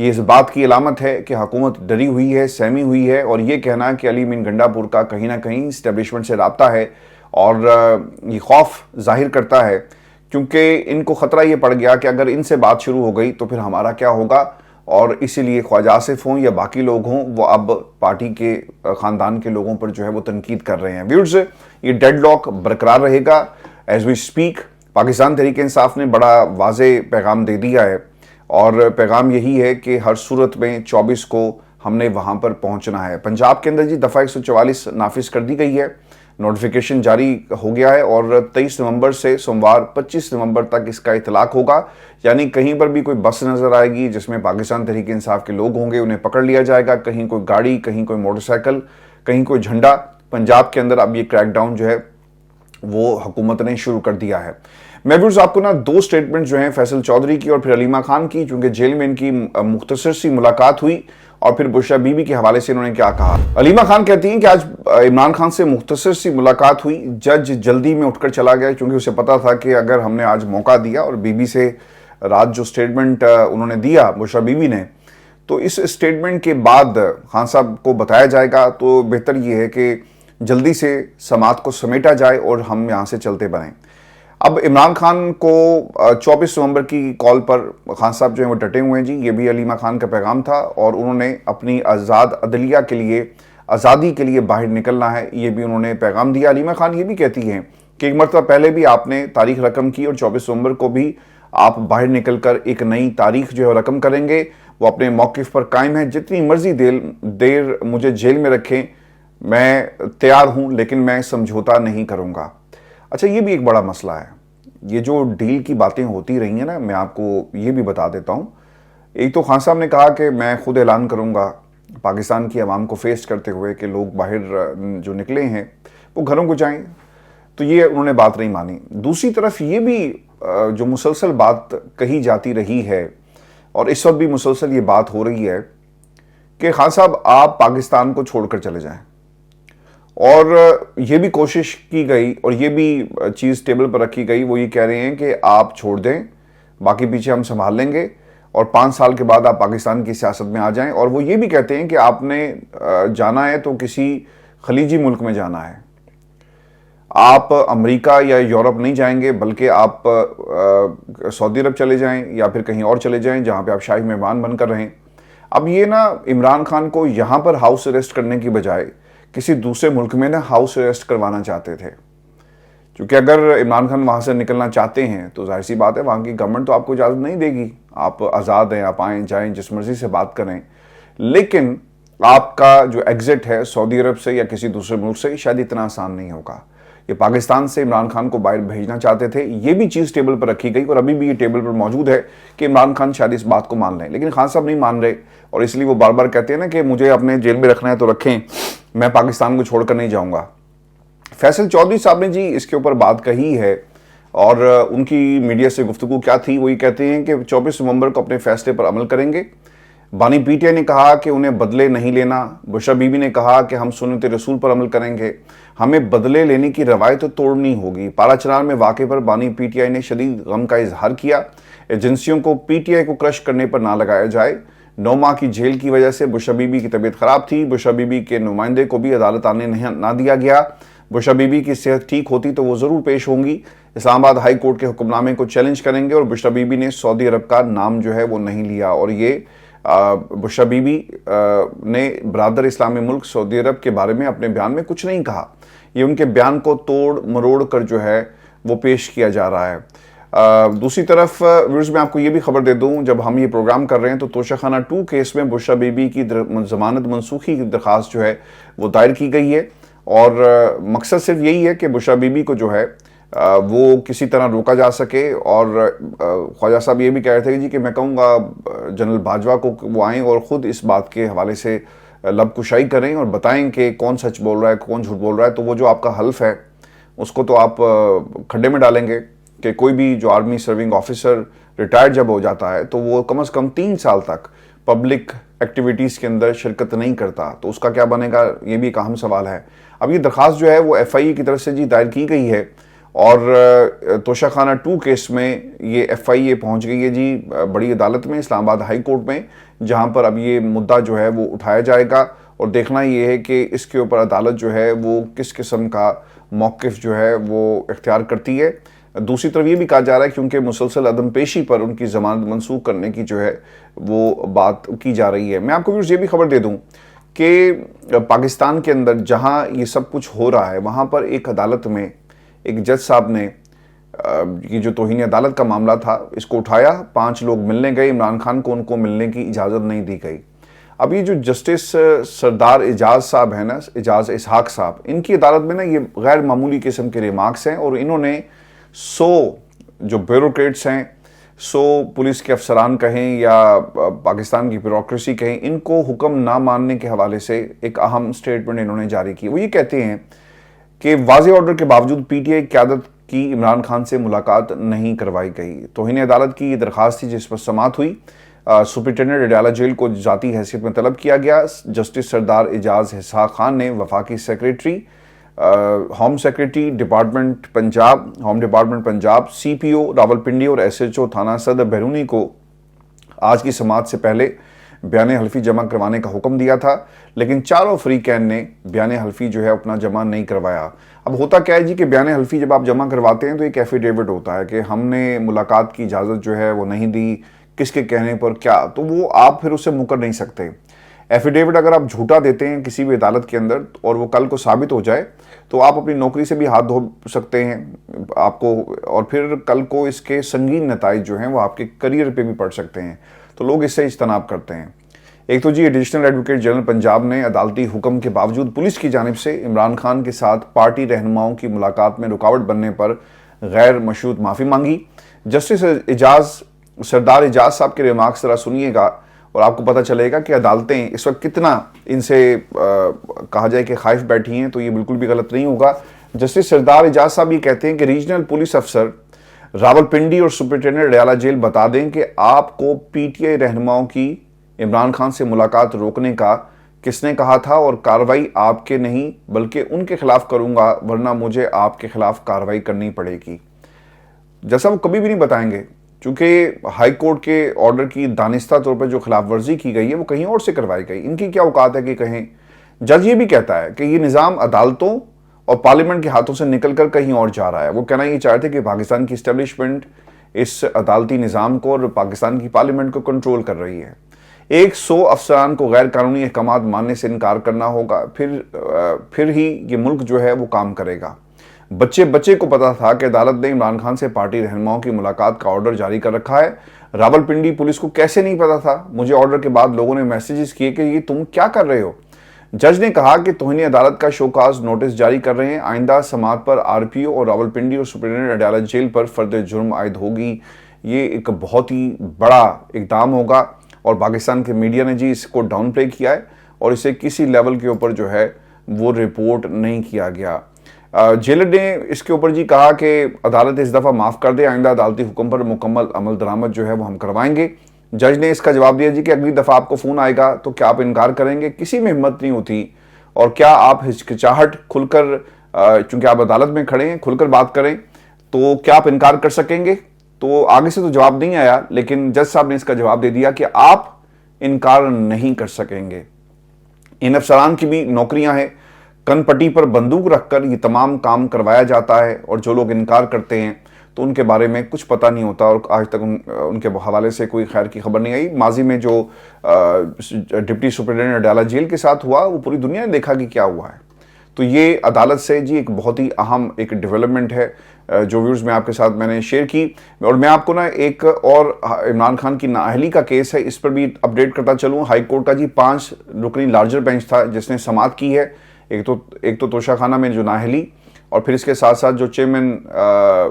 یہ اس بات کی علامت ہے کہ حکومت ڈری ہوئی ہے، سہمی ہوئی ہے، اور یہ کہنا کہ علی امین گنڈا پور کا کہیں نہ کہیں اسٹیبلشمنٹ سے رابطہ ہے اور یہ خوف ظاہر کرتا ہے، کیونکہ ان کو خطرہ یہ پڑ گیا کہ اگر ان سے بات شروع ہو گئی تو پھر ہمارا کیا ہوگا، اور اسی لیے خواجہ آصف ہوں یا باقی لوگ ہوں وہ اب پارٹی کے خاندان کے لوگوں پر جو ہے وہ تنقید کر رہے ہیں۔ ویورز، یہ ڈیڈ لاک برقرار رہے گا as we speak. Pakistan Tehreek Insaf نے بڑا واضح پیغام دے دیا ہے، اور پیغام یہی ہے کہ ہر صورت میں 24 کو ہم نے وہاں پر پہنچنا ہے۔ پنجاب کے اندر جی دفعہ 144 نافذ کر دی گئی ہے، نوٹیفیکیشن جاری ہو گیا ہے، اور 23 نومبر سے سوموار 25 نومبر تک اس کا اطلاق ہوگا۔ یعنی کہیں پر بھی کوئی بس نظر آئے گی جس میں پاکستان تحریک انصاف کے لوگ ہوں گے، انہیں پکڑ لیا جائے گا۔ کہیں کوئی گاڑی، کہیں کوئی موٹر سائیکل، کہیں کوئی جھنڈا۔ پنجاب کے اندر اب یہ کریک ڈاؤن جو ہے وہ حکومت نے شروع کر دیا ہے۔ میں ویورز آپ کو دو سٹیٹمنٹ جو ہیں فیصل چودھری کی اور پھر علیمہ خان کی، چونکہ جیل میں ان کی مختصر سی ملاقات ہوئی، اور پھر بشرا بی بی کے حوالے سے انہوں نے کیا کہا۔ علیمہ خان کہتی ہیں کہ آج عمران خان سے مختصر سی ملاقات ہوئی، جج جلدی میں اٹھ کر چلا گیا کیونکہ اسے پتا تھا کہ اگر ہم نے آج موقع دیا اور بی بی سے رات جو سٹیٹمنٹ انہوں نے دیا بشرا بی بی نے، تو اس سٹیٹمنٹ کے بعد خان صاحب کو بتایا جائے گا، تو بہتر یہ ہے کہ جلدی سے سماعت کو سمیٹا جائے اور ہم یہاں سے چلتے بنیں۔ اب عمران خان کو 24 نومبر کی کال پر خان صاحب جو ہیں وہ ڈٹے ہوئے ہیں جی، یہ بھی علیمہ خان کا پیغام تھا، اور انہوں نے اپنی آزاد عدلیہ کے لیے، آزادی کے لیے باہر نکلنا ہے، یہ بھی انہوں نے پیغام دیا۔ علیمہ خان یہ بھی کہتی ہیں کہ ایک مرتبہ پہلے بھی آپ نے تاریخ رقم کی اور 24 نومبر کو بھی آپ باہر نکل کر ایک نئی تاریخ جو ہے رقم کریں گے۔ وہ اپنے موقف پر قائم ہیں، جتنی مرضی دیر مجھے جیل میں رکھیں میں تیار ہوں، لیکن میں سمجھوتا نہیں کروں گا۔ اچھا، یہ بھی ایک بڑا مسئلہ ہے، یہ جو ڈیل کی باتیں ہوتی رہی ہیں نا، میں آپ کو یہ بھی بتا دیتا ہوں۔ ایک تو خان صاحب نے کہا کہ میں خود اعلان کروں گا پاکستان کی عوام کو فیس کرتے ہوئے کہ لوگ باہر جو نکلے ہیں وہ گھروں کو جائیں، تو یہ انہوں نے بات نہیں مانی۔ دوسری طرف یہ بھی جو مسلسل بات کہی جاتی رہی ہے، اور اس وقت بھی مسلسل یہ بات ہو رہی ہے کہ خان صاحب آپ پاکستان کو چھوڑ کر چلے جائیں، اور یہ بھی کوشش کی گئی اور یہ بھی چیز ٹیبل پر رکھی گئی، وہ یہ کہہ رہے ہیں کہ آپ چھوڑ دیں، باقی پیچھے ہم سنبھال لیں گے، اور 5 سال کے بعد آپ پاکستان کی سیاست میں آ جائیں۔ اور وہ یہ بھی کہتے ہیں کہ آپ نے جانا ہے تو کسی خلیجی ملک میں جانا ہے، آپ امریکہ یا یورپ نہیں جائیں گے، بلکہ آپ سعودی عرب چلے جائیں یا پھر کہیں اور چلے جائیں جہاں پہ آپ شاہی مہمان بن کر رہیں۔ اب یہ نا عمران خان کو یہاں پر ہاؤس اریسٹ کرنے کی بجائے کسی دوسرے ملک میں نا ہاؤس اریسٹ کروانا چاہتے تھے، کیونکہ اگر عمران خان وہاں سے نکلنا چاہتے ہیں تو ظاہر سی بات ہے وہاں کی گورنمنٹ تو آپ کو اجازت نہیں دے گی، آپ آزاد ہیں، آپ آئیں جائیں جس مرضی سے بات کریں، لیکن آپ کا جو ایگزٹ ہے سعودی عرب سے یا کسی دوسرے ملک سے شاید اتنا آسان نہیں ہوگا۔ یہ پاکستان سے عمران خان کو باہر بھیجنا چاہتے تھے، یہ بھی چیز ٹیبل پر رکھی گئی، اور ابھی بھی یہ ٹیبل پر موجود ہے کہ عمران خان شاید اس بات کو مان لیں، لیکن خان صاحب نہیں مان رہے، اور اس لیے وہ بار بار کہتے ہیں نا کہ مجھے اپنے جیل میں رکھنا ہے تو رکھیں، میں پاکستان کو چھوڑ کر نہیں جاؤں گا۔ فیصل چودھری صاحب نے جی اس کے اوپر بات کہی ہے، اور ان کی میڈیا سے گفتگو کیا تھی، وہ یہ کہتے ہیں کہ 24 نومبر کو اپنے فیصلے پر عمل کریں گے۔ بانی پی ٹی آئی نے کہا کہ انہیں بدلے نہیں لینا، بشرا بی بی نے کہا کہ ہم سنت رسول پر عمل کریں گے، ہمیں بدلے لینے کی روایت توڑنی ہوگی۔ پارا چنار میں واقعے پر بانی پی ٹی آئی نے شدید غم کا اظہار کیا، ایجنسیوں کو پی ٹی آئی کو کرش کرنے پر نہ لگایا جائے۔ 9 ماہ کی جیل کی وجہ سے بشرا بی بی کی طبیعت خراب تھی، بشرا بی بی کے نمائندے کو بھی عدالت آنے نہ دیا گیا، بشرا بی بی کی صحت ٹھیک ہوتی تو وہ ضرور پیش ہوں گی، اسلام آباد ہائی کورٹ کے حکم نامے کو چیلنج کریں گے، اور بشرا بی بی نے سعودی عرب کا نام جو ہے وہ نہیں لیا، اور یہ بشرا بی بی نے برادر اسلامی ملک سعودی عرب کے بارے میں اپنے بیان میں کچھ نہیں کہا، یہ ان کے بیان کو توڑ مروڑ کر جو ہے وہ پیش کیا جا رہا ہے۔ دوسری طرف ویورز میں آپ کو یہ بھی خبر دے دوں، جب ہم یہ پروگرام کر رہے ہیں تو توشہ خانہ 2 کیس میں بشرا بی بی کی ضمانت منسوخی کی درخواست جو ہے وہ دائر کی گئی ہے، اور مقصد صرف یہی ہے کہ بشرا بی بی کو جو ہے وہ کسی طرح روکا جا سکے۔ اور خواجہ صاحب یہ بھی کہہ رہے تھے کہ میں کہوں گا جنرل باجوہ کو وہ آئیں اور خود اس بات کے حوالے سے لب کشائی کریں اور بتائیں کہ کون سچ بول رہا ہے کون جھوٹ بول رہا ہے، تو وہ جو آپ کا حلف ہے اس کو تو آپ کھڈے میں ڈالیں گے کہ کوئی بھی جو آرمی سرونگ آفیسر ریٹائرڈ جب ہو جاتا ہے تو وہ کم از کم 3 سال تک پبلک ایکٹیویٹیز کے اندر شرکت نہیں کرتا، تو اس کا کیا بنے گا، یہ بھی ایک اہم سوال ہے۔ اب یہ درخواست جو ہے وہ ایف آئی اے کی طرف سے جی دائر کی گئی ہے، اور توشہ خانہ 2 کیس میں یہ ایف آئی اے پہنچ گئی ہے جی بڑی عدالت میں، اسلام آباد ہائی کورٹ میں۔ جہاں پر اب یہ مدعا جو ہے وہ اٹھایا جائے گا اور دیکھنا یہ ہے کہ اس کے اوپر عدالت جو ہے وہ کس قسم کا موقف جو ہے وہ اختیار کرتی ہے۔ دوسری طرف یہ بھی کہا جا رہا ہے کیونکہ مسلسل عدم پیشی پر ان کی ضمانت منسوخ کرنے کی جو ہے وہ بات کی جا رہی ہے۔ میں آپ کو یہ بھی خبر دے دوں کہ پاکستان کے اندر جہاں یہ سب کچھ ہو رہا ہے وہاں پر ایک عدالت میں ایک جج صاحب نے یہ جو توہین عدالت کا معاملہ تھا اس کو اٹھایا، 5 لوگ ملنے گئے، عمران خان کو ان کو ملنے کی اجازت نہیں دی گئی۔ اب یہ جو جسٹس سردار اعجاز صاحب ہیں نا، اعجاز اسحاق صاحب، ان کی عدالت میں نا یہ غیر معمولی قسم کے ریمارکس ہیں اور انہوں نے 100 جو بیوروکریٹس ہیں، 100 پولیس کے افسران کہیں یا پاکستان کی بیوروکریسی کہیں، ان کو حکم نہ ماننے کے حوالے سے ایک اہم سٹیٹمنٹ انہوں نے جاری کی۔ وہ یہ کہتے ہیں کہ واضح آرڈر کے باوجود پی ٹی آئی قیادت کی عمران خان سے ملاقات نہیں کروائی گئی۔ توہین عدالت کی یہ درخواست تھی جس پر سماعت ہوئی، سپرنٹینڈنٹ اڈیالہ جیل کو ذاتی حیثیت میں طلب کیا گیا۔ جسٹس سردار اعجاز اسحاق خان نے وفاقی secretary, home secretary department Punjab, C P O Rawalpindi اور ایس ایچ او تھانہ صدر بیرونی کو آج کی سماعت سے پہلے بیان حلفی جمع کروانے کا حکم دیا تھا، لیکن چاروں فریقین نے بیان حلفی جو ہے اپنا جمع نہیں کروایا۔ اب ہوتا کیا ہے جی کہ بیان حلفی جب آپ جمع کرواتے ہیں تو ایک ایفیڈیوٹ ہوتا ہے کہ ہم نے ملاقات کی اجازت جو ہے وہ نہیں دی، کس کے کہنے پر کیا، تو وہ آپ پھر اس سے مکر نہیں سکتے۔ ایفیڈیوٹ اگر آپ جھوٹا دیتے ہیں کسی بھی عدالت کے اندر اور وہ کل کو ثابت ہو جائے تو آپ اپنی نوکری سے بھی ہاتھ دھو سکتے ہیں آپ کو، اور پھر کل کو اس کے سنگین نتائج جو ہیں وہ آپ کے کریئر پہ بھی پڑ سکتے ہیں، تو لوگ اس سے اجتناب کرتے ہیں۔ ایک تو جی ایڈیشنل ایڈوکیٹ جنرل پنجاب نے عدالتی حکم کے باوجود پولیس کی جانب سے عمران خان کے ساتھ پارٹی رہنماؤں کی ملاقات میں رکاوٹ بننے پر غیر مشروط معافی مانگی۔ جسٹس سردار اعجاز صاحب کے ریمارکس ذرا سنیے گا اور آپ کو پتہ چلے گا کہ عدالتیں اس وقت کتنا ان سے کہا جائے کہ خائف بیٹھی ہیں، تو یہ بالکل بھی غلط نہیں ہوگا۔ جسٹس سردار اعجاز صاحب یہ کہتے ہیں کہ ریجنل پولیس افسر راولپنڈی اور سپرنٹینڈنٹ اڈیالہ جیل بتا دیں کہ آپ کو پی ٹی آئی رہنماؤں کی عمران خان سے ملاقات روکنے کا کس نے کہا تھا، اور کارروائی آپ کے نہیں بلکہ ان کے خلاف کروں گا، ورنہ مجھے آپ کے خلاف کارروائی کرنی پڑے گی۔ جیسا وہ کبھی بھی نہیں بتائیں گے، چونکہ ہائی کورٹ کے آرڈر کی دانستہ طور پر جو خلاف ورزی کی گئی ہے وہ کہیں اور سے کروائی گئی، ان کی کیا اوقات ہے کہ کہیں۔ جج یہ بھی کہتا ہے کہ یہ نظام عدالتوں اور پارلیمنٹ کے ہاتھوں سے نکل کر کہیں اور جا رہا ہے۔ وہ کہنا یہ چاہتے کہ پاکستان کی اسٹیبلشمنٹ اس عدالتی نظام کو اور پاکستان کی پارلیمنٹ کو کنٹرول کر رہی ہے۔ 100 افسران کو غیر قانونی احکامات ماننے سے انکار کرنا ہوگا، پھر ہی یہ ملک جو ہے وہ کام کرے گا۔ بچے کو پتا تھا کہ عدالت نے عمران خان سے پارٹی رہنماؤں کی ملاقات کا آرڈر جاری کر رکھا ہے۔ راولپنڈی پولیس کو کیسے نہیں پتا تھا؟ مجھے آرڈر کے بعد لوگوں نے میسیجز کیے کہ یہ تم کیا کر رہے ہو؟ جج نے کہا کہ توہین عدالت کا شوکاز نوٹس جاری کر رہے ہیں، آئندہ سماعت پر آر پی او اور راولپنڈی اور سپرنٹینڈنٹ اڈیالہ جیل پر فرد جرم عائد ہوگی۔ یہ ایک بہت ہی بڑا اقدام ہوگا اور پاکستان کے میڈیا نے جی اس کو ڈاؤن پلے کیا ہے اور اسے کسی لیول کے اوپر جو ہے وہ رپورٹ نہیں کیا گیا۔ جیلر نے اس کے اوپر جی کہا کہ عدالت اس دفعہ معاف کر دے، آئندہ عدالتی حکم پر مکمل عمل درآمد جو ہے وہ ہم کروائیں گے۔ جج نے اس کا جواب دیا جی کہ اگلی دفعہ آپ کو فون آئے گا تو کیا آپ انکار کریں گے؟ کسی میں ہمت نہیں ہوتی، اور کیا آپ ہچکچاہٹ کھل کر، چونکہ آپ عدالت میں کھڑے ہیں، کھل کر بات کریں تو کیا آپ انکار کر سکیں گے؟ تو آگے سے تو جواب نہیں آیا، لیکن جج صاحب نے اس کا جواب دے دیا کہ آپ انکار نہیں کر سکیں گے۔ ان افسران کی بھی نوکریاں ہیں، کن پٹی پر بندوق رکھ کر یہ تمام کام کروایا جاتا ہے، اور جو لوگ انکار کرتے ہیں تو ان کے بارے میں کچھ پتہ نہیں ہوتا، اور آج تک ان کے حوالے سے کوئی خیر کی خبر نہیں آئی۔ ماضی میں جو ڈپٹی سپرنٹینڈنٹ اڈیالہ جیل کے ساتھ ہوا وہ پوری دنیا نے دیکھا کہ کیا ہوا ہے۔ تو یہ عدالت سے جی ایک بہت ہی اہم ایک ڈیولپمنٹ ہے جو ویورز میں آپ کے ساتھ میں نے شیئر کی، اور میں آپ کو نا ایک اور عمران خان کی نااہلی کا کیس ہے اس پر بھی اپڈیٹ کرتا چلوں۔ ہائی کورٹ کا جی 5 رکنی لارجر بینچ تھا جس نے سماعت کی ہے، ایک تو توشہ خانہ میں جو نااہلی، اور پھر اس کے ساتھ ساتھ جو چیئرمین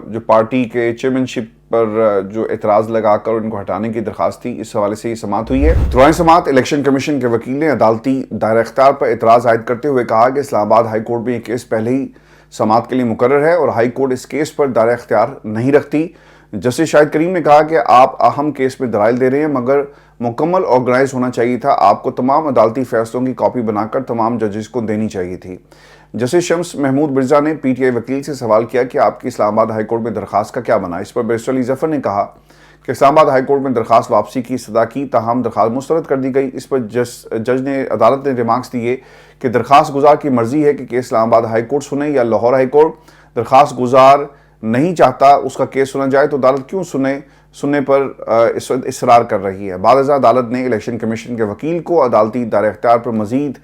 جو پارٹی کے چیئرمین شپ پر جو اعتراض لگا کر ان کو ہٹانے کی درخواست تھی، اس حوالے سے یہ سماعت ہوئی ہے۔ دوران سماعت الیکشن کمیشن کے وکیل نے عدالتی دائرہ اختیار پر اعتراض عائد کرتے ہوئے کہا کہ اسلام آباد ہائی کورٹ میں یہ کیس پہلے ہی سماعت کے لیے مقرر ہے اور ہائی کورٹ اس کیس پر دائرہ اختیار نہیں رکھتی۔ جسٹس شاہد کریم نے کہا کہ آپ اہم کیس میں دلائل دے رہے ہیں، مگر مکمل آرگنائز ہونا چاہیے تھا، آپ کو تمام عدالتی فیصلوں کی کاپی بنا کر تمام ججز کو دینی چاہیے تھی۔ جسٹس شمس محمود مرزا نے پی ٹی آئی وکیل سے سوال کیا کہ آپ کی اسلام آباد ہائی کورٹ میں درخواست کا کیا بنا؟ اس پر بیرسٹر علی ظفر نے کہا کہ کہ اسلام آباد ہائی کورٹ میں درخواست واپسی کی استدعا کی، تاہم درخواست مسترد کر دی گئی۔ اس پر عدالت نے ریمارکس دیے کہ درخواست گزار کی مرضی ہے کہ کیس اسلام آباد ہائی کورٹ سنے یا لاہور ہائی کورٹ۔ درخواست گزار نہیں چاہتا اس کا کیس سنا جائے تو عدالت کیوں سننے پر اصرار کر رہی ہے۔ بعد ازاں عدالت نے الیکشن کمیشن کے وکیل کو عدالتی دار اختیار پر مزید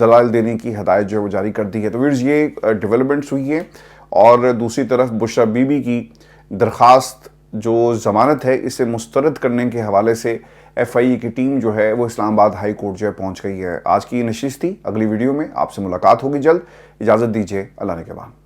دلائل دینے کی ہدایت جو ہے وہ جاری کر دی ہے۔ تو ویئرز یہ ڈیولپمنٹس ہوئی ہیں، اور دوسری طرف بشرا بی بی کی درخواست جو ضمانت ہے اسے مسترد کرنے کے حوالے سے ایف آئی اے کی ٹیم جو ہے وہ اسلام آباد ہائی کورٹ جو ہے پہنچ گئی ہے۔ آج کی یہ نشست تھی، اگلی ویڈیو میں آپ سے ملاقات ہوگی جلد۔ اجازت دیجیے، اللہ نے کے بعد۔